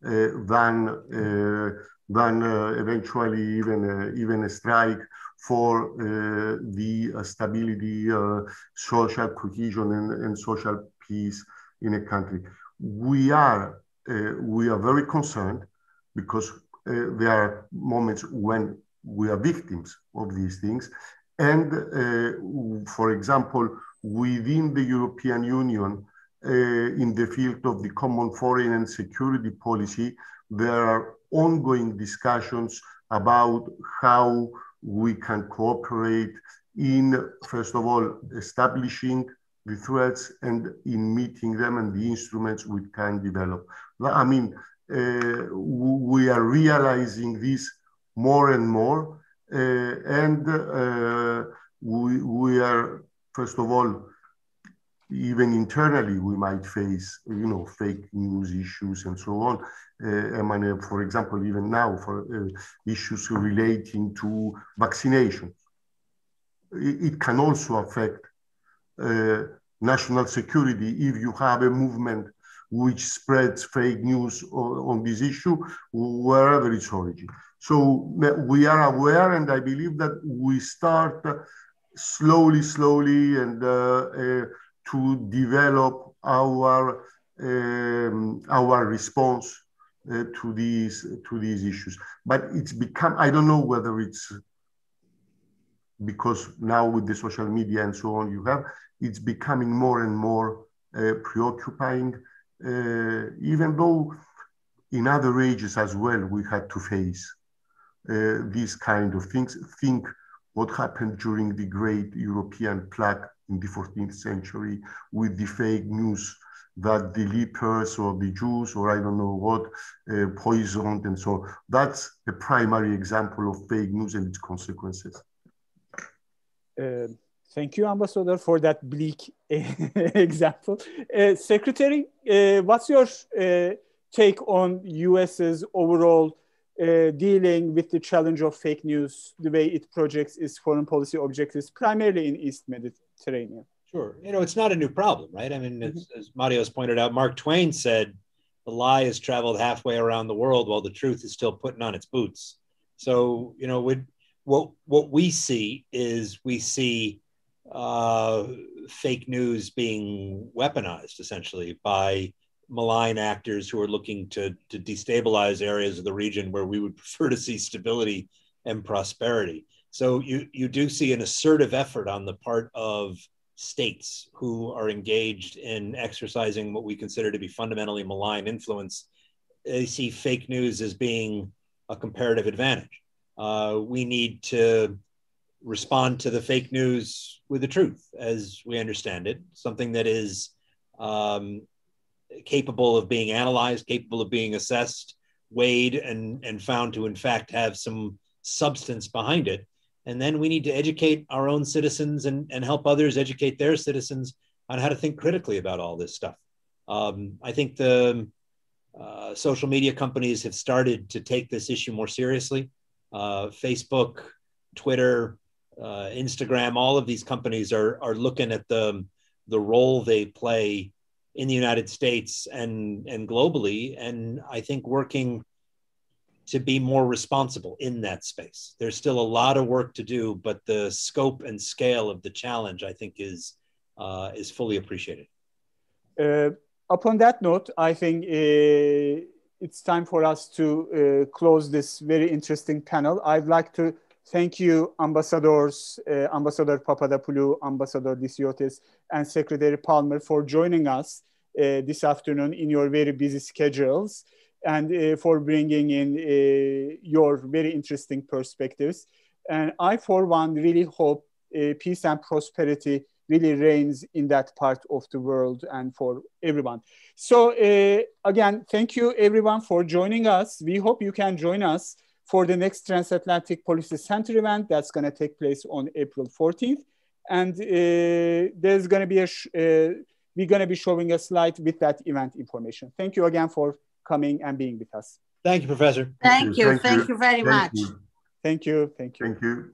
than eventually even a strike for the stability, social cohesion, and social peace in a country. We are very concerned because there are moments when we are victims of these things. And for example, within the European Union, in the field of the common foreign and security policy, there are ongoing discussions about how we can cooperate in, first of all, establishing the threats and in meeting them and the instruments we can develop. I mean, we are realizing this more and more, and we are, first of all, even internally, we might face, fake news issues and so on. For example, even now, for issues relating to vaccination. It can also affect national security if you have a movement which spreads fake news on this issue, wherever its origin. So we are aware, and I believe that we start slowly, and to develop our response to these issues. But it's become, I don't know whether it's because now with the social media and so on, it's becoming more and more preoccupying, even though in other ages as well, we had to face these kind of things. Think what happened during the great European plague in the 14th century with the fake news that the lepers or the Jews or I don't know what poisoned and so on. That's a primary example of fake news and its consequences. Thank you, Ambassador, for that bleak example. Secretary, what's your take on US's overall dealing with the challenge of fake news, the way it projects its foreign policy objectives, primarily in East Mediterranean? Sure. It's not a new problem, right? I mean, as Marios pointed out, Mark Twain said, the lie has traveled halfway around the world while the truth is still putting on its boots. So, what we see is fake news being weaponized essentially by malign actors who are looking to destabilize areas of the region where we would prefer to see stability and prosperity. So you do see an assertive effort on the part of states who are engaged in exercising what we consider to be fundamentally malign influence. They see fake news as being a comparative advantage. We need to respond to the fake news with the truth, as we understand it, something that is capable of being analyzed, capable of being assessed, weighed, and found to, in fact, have some substance behind it. And then we need to educate our own citizens and help others educate their citizens on how to think critically about all this stuff. I think the social media companies have started to take this issue more seriously. Facebook, Twitter, Instagram, all of these companies are looking at the role they play in the United States and globally, and I think working to be more responsible in that space. There's still a lot of work to do, but the scope and scale of the challenge, I think, is fully appreciated. Upon that note, I think it's time for us to close this very interesting panel. I'd like to thank you, ambassadors, Ambassador Papadopoulou, Ambassador Lysiotis, and Secretary Palmer for joining us this afternoon in your very busy schedules and for bringing in your very interesting perspectives. And I, for one, really hope peace and prosperity really reigns in that part of the world and for everyone. So again, thank you everyone for joining us. We hope you can join us for the next Transatlantic Policy Center event that's going to take place on April 14th. And there's going to be we're going to be showing a slide with that event information. Thank you again for coming and being with us. Thank you, Professor. Thank you very much. Thank you. Thank you. Thank you.